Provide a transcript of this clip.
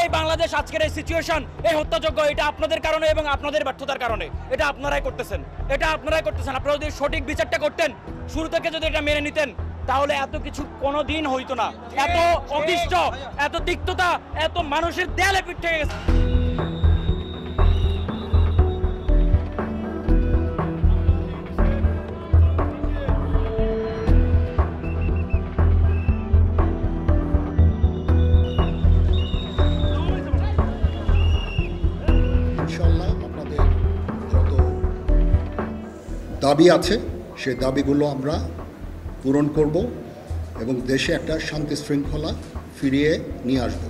এই বাংলাদেশ আজকের এই সিচুয়েশন, এই হত্যাযজ্ঞ, এটা আপনাদের কারণে এবং আপনাদের ব্যর্থতার কারণে। এটা আপনারাই করতেছেন। আপনারা যদি সঠিক বিচারটা করতেন, শুরু থেকে যদি এটা মেনে নিতেন, তাহলে এত কিছু কোনোদিন হইতো না। এত অতিষ্ঠ, এত তিক্ততা, এত মানুষের দেয়ালে পিঠ থেকে গেছে। আপনাদের যত দাবি আছে সেই দাবিগুলো আমরা পূরণ করব এবং দেশে একটা শান্তি শৃঙ্খলা ফিরিয়ে নিয়ে আসব।